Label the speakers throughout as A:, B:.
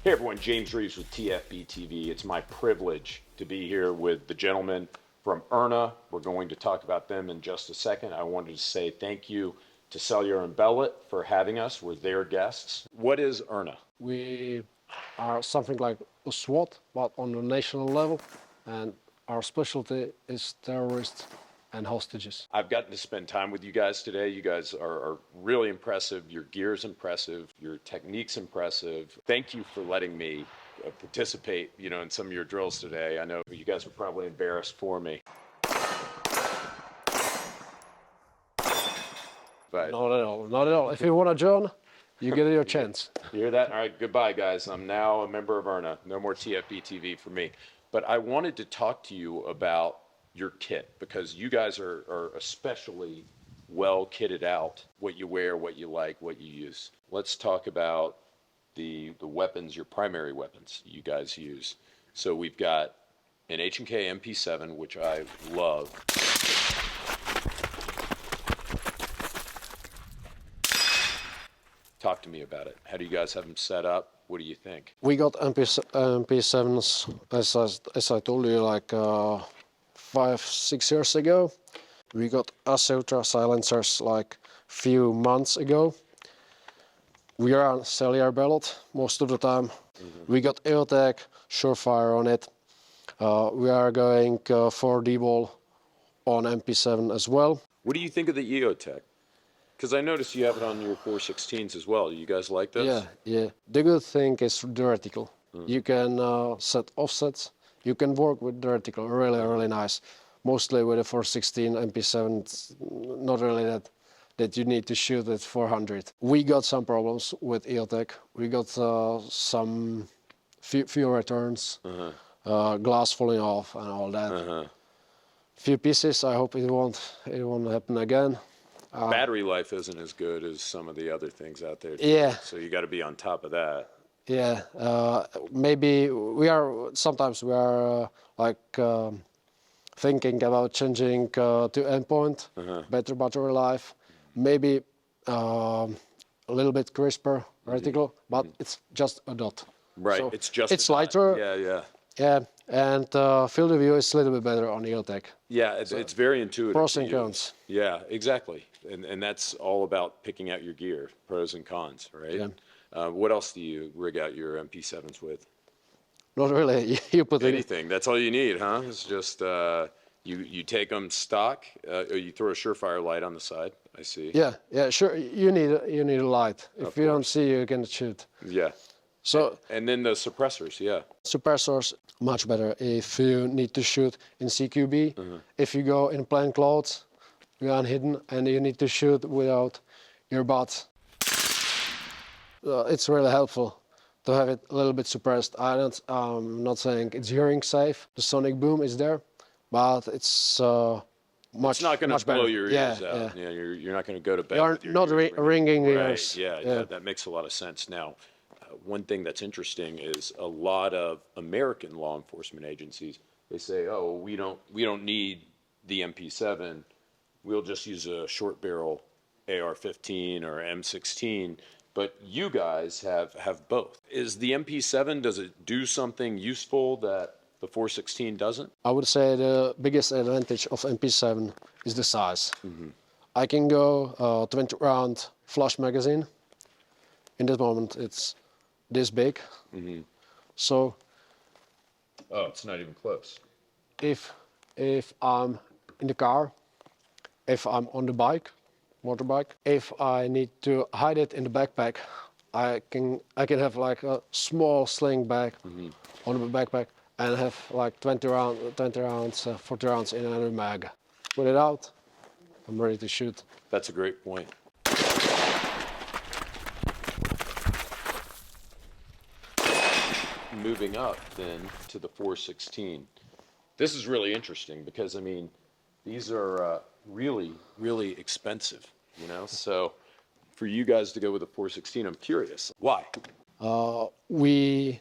A: Hey everyone, James Reeves with tfbtv. It's my privilege to be here with the gentlemen from URNA. We're going to talk about them in just a second. I wanted to say thank you to Cellular and Bellet for having us. We're their guests. What is URNA?
B: We are something like a SWAT, but on a national level, and our specialty is terrorists and hostages.
A: I've gotten to spend time with you guys today. You guys are really impressive. Your gear's impressive. Your technique's impressive. Thank you for letting me participate, in some of your drills today. I know you guys are probably embarrassed for me. But
B: Not at all, not at all. If you want to join, you get your chance.
A: you hear that? All right, goodbye, guys. I'm now a member of URNA. No more TFB-TV for me. But I wanted to talk to you about your kit, because you guys are especially well kitted out, what you wear, what you like, what you use. Let's talk about the weapons, your primary weapons you guys use. So we've got an H&K MP7, which I love. Talk to me about it. How do you guys have them set up? What do you think?
B: We got MP7s, as I told you, like 5-6 years ago. We got Aseutra silencers like few months ago. We are on cellular bellet most of the time. We got EOTech, Surefire on it. We are going for D-ball on MP7 as well.
A: What do you think of the EOTech? Because I noticed you have it on your 416s as well. You guys like those?
B: Yeah. The good thing is the reticle. You can set offsets. You can work with the reticle, really nice. Mostly with a 416 MP7, it's not really that you need to shoot at 400. We got some problems with EOTech. We got some few returns, glass falling off and all that. Few pieces. I hope it won't happen again.
A: Battery life isn't as good as some of the other things out there.
B: Yeah.
A: So you got to be on top of that.
B: Yeah. Maybe sometimes we are thinking about changing to endpoint, better battery life, maybe a little bit crisper reticle, but it's just a dot.
A: Right.
B: So
A: it's
B: lighter.
A: Yeah.
B: And field of view is a little bit better on EOTech.
A: Yeah, it's very intuitive.
B: Pros and cons.
A: Yeah, exactly. And that's all about picking out your gear, pros and cons, right?
B: Yeah.
A: What else do you rig out your MP7s with?
B: Not really. You put
A: anything. That's all you need, huh? It's just you take them stock. Or you throw a Surefire light on the side. I see.
B: Yeah. Sure. You need a light. If you don't see, you can shoot.
A: Yeah.
B: So.
A: And then the suppressors. Yeah.
B: Suppressors much better if you need to shoot in CQB. If you go in plain clothes, you are hidden, and you need to shoot without your butt. It's really helpful to have it a little bit suppressed. I'm not saying it's hearing safe. The sonic boom is there, but it's
A: It's not going to blow your ears out. Yeah, you're not going to go to bed. You're not
B: ringing ears.
A: Right. Yeah, that makes a lot of sense. Now, one thing that's interesting is a lot of American law enforcement agencies, they say, oh, we don't need the MP7. We'll just use a short barrel AR-15 or M16. But you guys have both. Is the MP7, does it do something useful that the 416 doesn't?
B: I would say the biggest advantage of MP7 is the size. I can go 20 round flush magazine. In this moment, it's this big. So.
A: Oh, it's not even close.
B: If I'm in the car, if I'm on the motorbike, if I need to hide it in the backpack, I can have like a small sling bag on the backpack and have like 20 rounds, 40 rounds in another mag. Put it out, I'm ready to shoot.
A: That's a great point. Moving up then to the 416. This is really interesting because, I mean, these are really expensive, So for you guys to go with a 416, I'm curious. Why?
B: We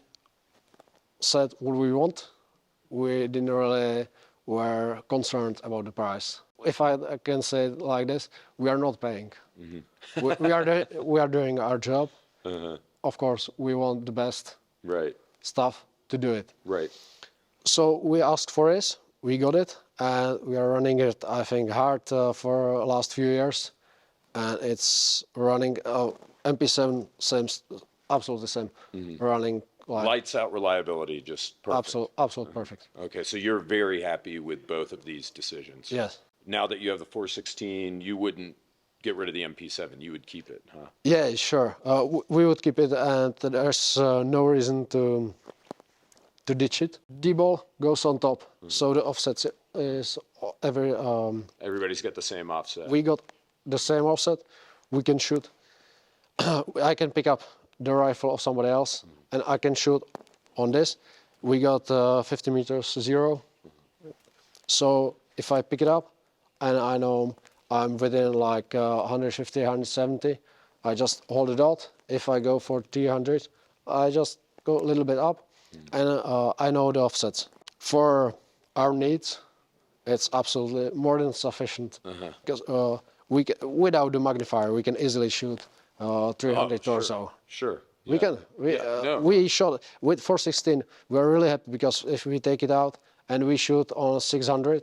B: said what we want. We didn't really were concerned about the price. If I can say it like this, we are not paying. We are doing our job. Of course, we want the best
A: Right.
B: stuff to do it.
A: Right.
B: So we asked for this, we got it, and we are running it, I think, hard for the last few years. And it's running, MP7, same, absolutely same, running like
A: Lights out reliability, just perfect.
B: absolute perfect.
A: Okay, so you're very happy with both of these decisions.
B: Yes.
A: Now that you have the 416, you wouldn't get rid of the MP7. You would keep it, huh?
B: Yeah, sure. We would keep it, and there's no reason to ditch it. D-ball goes on top, so the offset is every.
A: Everybody's got the same offset.
B: We got the same offset. We can shoot. I can pick up the rifle of somebody else, and I can shoot on this. We got 50 meters zero. So if I pick it up, and I know I'm within like 150, 170, I just hold it out. If I go for 300, I just go a little bit up, and I know the offsets. For our needs, it's absolutely more than sufficient. Because without the magnifier, we can easily shoot 300 or so.
A: Sure.
B: We can. We shot with 416. We're really happy because if we take it out and we shoot on 600,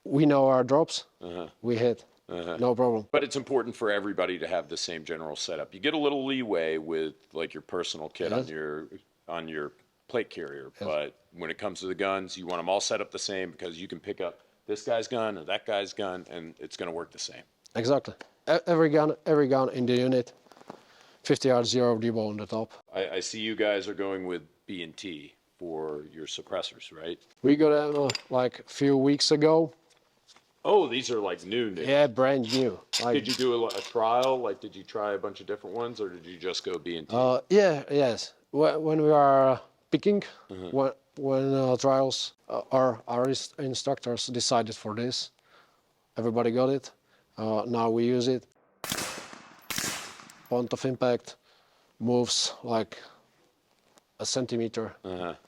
B: we know our drops. We hit. No problem.
A: But it's important for everybody to have the same general setup. You get a little leeway with like your personal kit on your plate carrier, but when it comes to the guns, you want them all set up the same because you can pick up this guy's gun or that guy's gun, and it's going to work the same.
B: Exactly. Every gun in the unit, 50 yard zero D-ball on the top.
A: I see you guys are going with B&T for your suppressors, right?
B: We got them like a few weeks ago.
A: Oh, these are like new.
B: Yeah, brand new. Like,
A: Did you do a trial? Like, did you try a bunch of different ones, or did you just go B&T?
B: yes. When we are picking, when trials, our instructors decided for this. Everybody got it. Now we use it. Point of impact moves like a centimeter.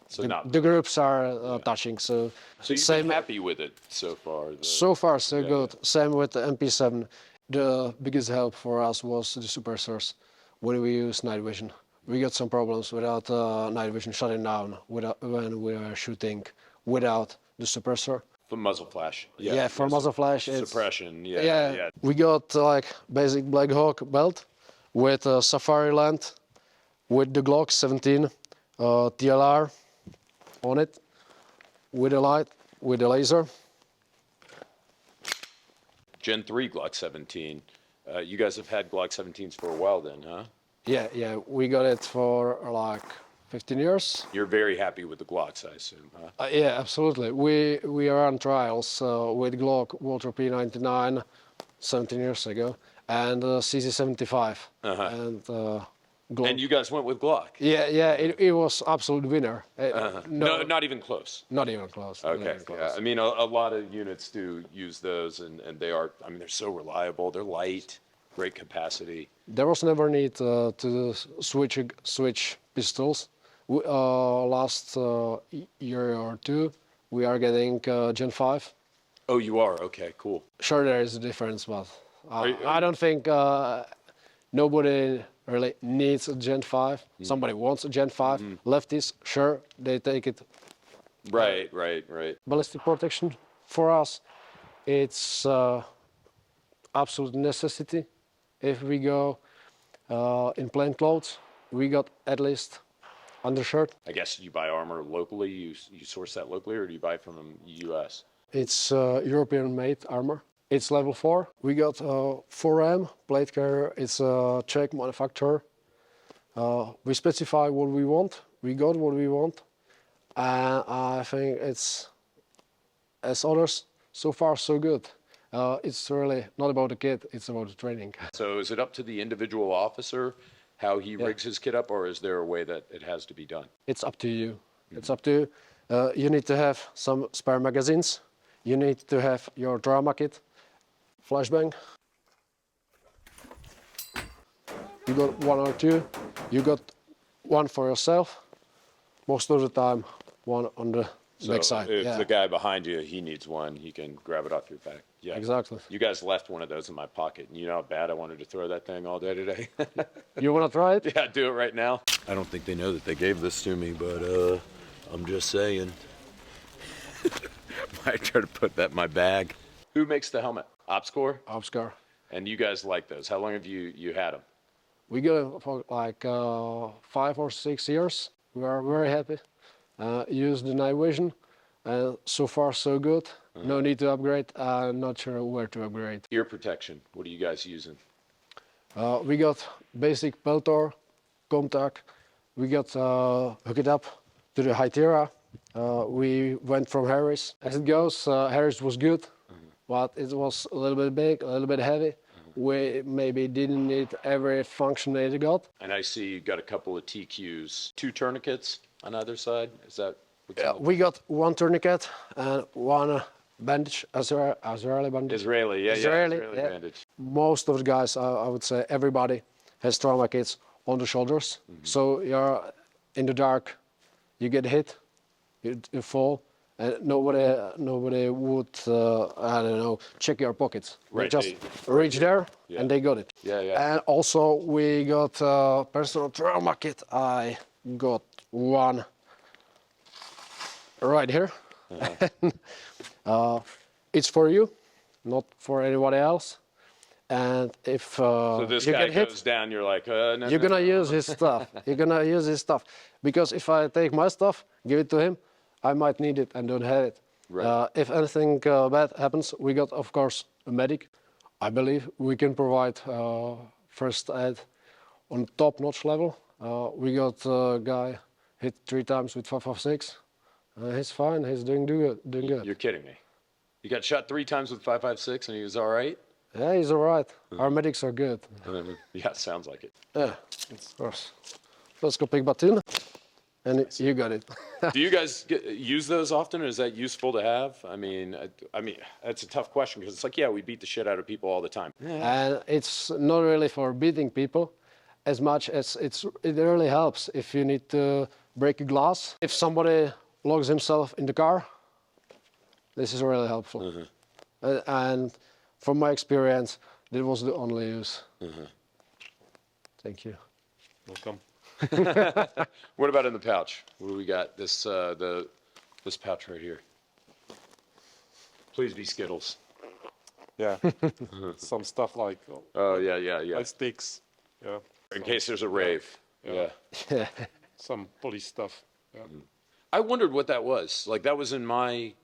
A: So
B: the groups are touching. So
A: you've been happy with it so far?
B: So far, so good. Same with the MP7. The biggest help for us was the suppressors when we use night vision. We got some problems without night vision shutting down when we are shooting without the suppressor.
A: For muzzle flash.
B: For muzzle flash.
A: Suppression,
B: We got like basic Black Hawk belt with a Safari land with the Glock 17 TLR on it with a light, with a laser.
A: Gen 3 Glock 17. You guys have had Glock 17s for a while then, huh?
B: Yeah, we got it for like 15 years.
A: You're very happy with the Glocks, I assume, huh?
B: Yeah, absolutely. We are on trials with Glock Walter P99 17 years ago and CZ75 and Glock.
A: And you guys went with Glock?
B: Yeah, it was absolute winner.
A: No, not even close.
B: Not even close.
A: Okay, yeah. I mean, a lot of units do use those, and they are, I mean, they're so reliable. They're light, great capacity.
B: There was never need to switch pistols. Last year or two, we are getting Gen 5.
A: Oh, you are? Okay, cool.
B: Sure, there is a difference, but I don't think nobody really needs a Gen 5. Somebody wants a Gen 5. Lefties, sure, they take it.
A: Right.
B: Ballistic protection, for us, it's absolute necessity. If we go in plain clothes, we got at least undershirt.
A: I guess you buy armor locally, you source that locally, or do you buy from the US?
B: It's European-made armor. It's level 4. We got 4M plate carrier. It's a Czech manufacturer. We specify what we want. We got what we want. And I think it's, as others, so far so good. It's really not about the kit, it's about the training.
A: So is it up to the individual officer how he rigs his kit up, or is there a way that it has to be done?
B: It's up to you. It's up to you. You need to have some spare magazines. You need to have your drama kit, flashbang. You got one or two. You got one for yourself. Most of the time, one on the
A: So
B: backside.
A: if
B: Yeah,
A: the guy behind you, he needs one, he can grab it off your back. Yeah.
B: exactly.
A: You guys left one of those in my pocket, and you know how bad I wanted to throw that thing all day today?
B: You wanna try it?
A: Yeah, do it right now. I don't think they know that they gave this to me, but I'm just saying. Might try to put that in my bag. Who makes the helmet? OpsCore?
B: Oscar.
A: And you guys like those. How long have you had them?
B: We got it for like 5 or 6 years. We are very happy. Use the night vision. So far, so good. No need to upgrade. I'm not sure where to upgrade.
A: Ear protection. What are you guys using?
B: We got basic Peltor, contact. We got hook it up to the Hytera. We went from Harris. As it goes, Harris was good, but it was a little bit big, a little bit heavy. We maybe didn't need every function that it got.
A: And I see you got a couple of TQs, 2 tourniquets on either side. Is that what's
B: Yeah, we got 1 tourniquet and 1 bandage, Israeli bandage.
A: Israeli, yeah,
B: Israeli,
A: Israeli
B: yeah.
A: bandage.
B: Most of the guys, I would say everybody has trauma kits on the shoulders. So you're in the dark, you get hit, you fall, and nobody would, I don't know, check your pockets.
A: Right,
B: They just reach there
A: Yeah.
B: and they got it.
A: Yeah, yeah.
B: And also we got personal trauma kit. I got 1 right here. It's for you, not for anybody else. And if
A: So this
B: you
A: guy
B: get hit,
A: goes down, you're like, no,
B: you're
A: no.
B: gonna use his stuff. You're gonna use his stuff. Because if I take my stuff, give it to him, I might need it and don't have it.
A: Right.
B: If anything bad happens, we got, of course, a medic. I believe we can provide first aid on top-notch level. We got a guy hit 3 times with 5.56. He's fine. He's doing good.
A: You're kidding me. You got shot 3 times with 5.56 and he was all right?
B: Yeah, he's all right. Our medics are good.
A: Yeah, sounds like it.
B: Yeah, of course. Let's go pick Batin. And you got it.
A: Do you guys use those often, or is that useful to have? I mean, that's a tough question because it's like, yeah, we beat the shit out of people all the time.
B: And it's not really for beating people as much as it really helps if you need to break a glass. If somebody locks himself in the car, this is really helpful. And from my experience, that was the only use. Thank you.
A: Welcome. What about in the pouch? What do we got? This this pouch right here. Please be Skittles.
C: Yeah, some stuff like
A: Oh yeah.
C: like sticks. Yeah,
A: In case there's a rave.
C: Yeah.
A: Yeah.
C: some police stuff. Yeah.
A: I wondered what that was. Like that was in my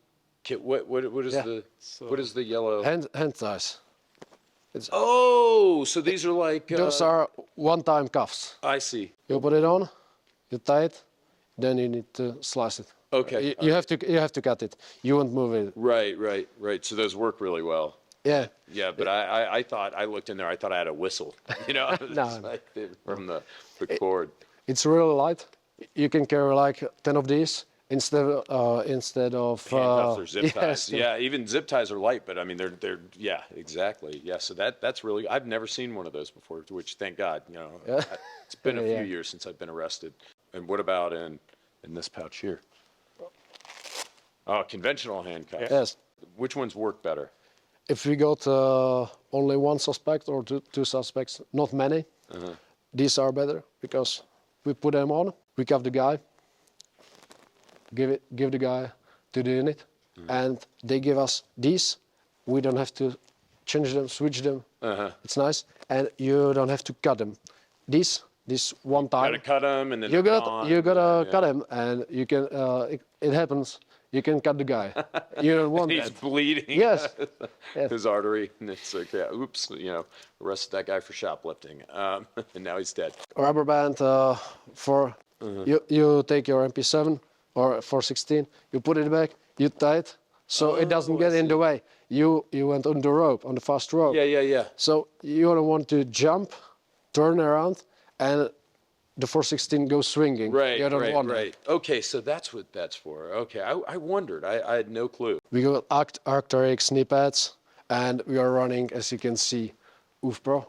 A: kit. What is
B: Yeah.
A: what is the yellow?
B: Hand ties.
A: Oh, so these are like.
B: Those are one-time cuffs.
A: I see.
B: You put it on, you tie it, then you need to slice it.
A: Okay.
B: You have to cut it. You won't move it.
A: Right. So those work really well.
B: Yeah.
A: Yeah, but I thought I looked in there. I thought I had a whistle. You know,
B: No.
A: It's like from the cord.
B: It's really light. You can carry like 10 of these instead of
A: Handcuffs or zip ties.
B: yes.
A: Yeah, even zip ties are light, but I mean they're yeah, exactly. Yeah, so that's really. I've never seen one of those before, which thank God. You know, it's been a few
B: Yeah.
A: years since I've been arrested. And what about in this pouch here? Oh, conventional handcuffs.
B: Yes.
A: Which ones work better?
B: If we got only 1 suspect or two suspects, not many, these are better because we put them on, we cuff the guy, give the guy to the unit, and they give us these. We don't have to change them, switch them. It's nice, and you don't have to cut them. This one time.
A: Gotta cut them and then
B: You
A: they're
B: got
A: gone.
B: you gotta
A: Yeah.
B: cut him, and you can. It happens. You can cut the guy. You don't want
A: He's
B: that.
A: bleeding.
B: Yes. Yes.
A: His artery, and it's like, yeah, oops, you know, arrested that guy for shoplifting, and now he's dead.
B: Rubber band for you take your MP7 or 416, you put it back, you tie it, so it doesn't get in the way. You went on the rope, on the fast rope.
A: Yeah.
B: So you don't want to jump, turn around, and the 416 goes swinging.
A: Right,
B: You don't want
A: right.
B: that.
A: Okay, so that's what that's for. Okay, I wondered. I had no clue.
B: We got Arc'teryx knee pads, and we are running, as you can see, UFPRO,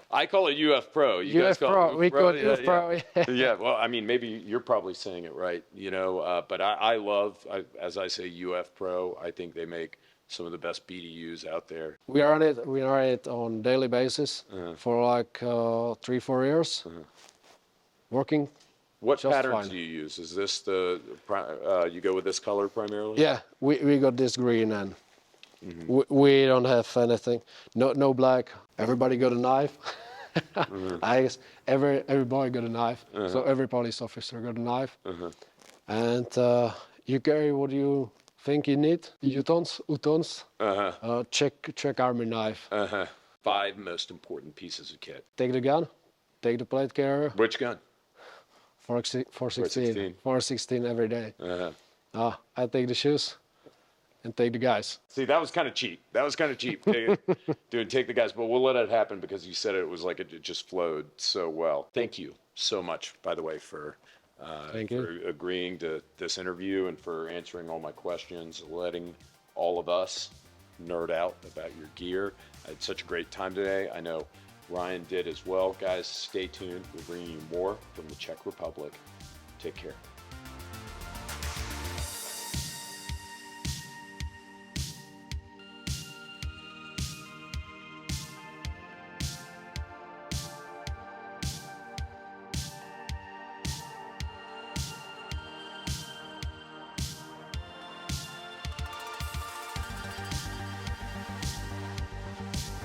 A: I call it UF Pro. You guys
B: UF
A: call
B: Pro.
A: it
B: We call it
A: Yeah,
B: UF Pro.
A: yeah. Yeah, well, I mean, maybe you're probably saying it right, but I love, as I say, UF Pro. I think they make some of the best BDUs out there.
B: We run it. We run it on daily basis for like 3-4 years, working.
A: What
B: Just
A: patterns
B: fine.
A: do you use? Is this you go with this color primarily?
B: Yeah, we got this green and we don't have anything. No black. Everybody got a knife. I guess everybody got a knife. So every police officer got a knife. And you carry what you think you need. Utons. Czech army knife.
A: 5 most important pieces of kit.
B: Take the gun. Take the plate carrier.
A: Which gun?
B: 416. 416 every day. I take the shoes and take the guys.
A: See, that was kind of cheap. Take the guys, but we'll let it happen because you said it was like it just flowed so well. Thank you so much, by the way, for agreeing to this interview and for answering all my questions, letting all of us nerd out about your gear. I had such a great time today. I know Ryan did as well. Guys, stay tuned. We're bringing you more from the Czech Republic. Take care.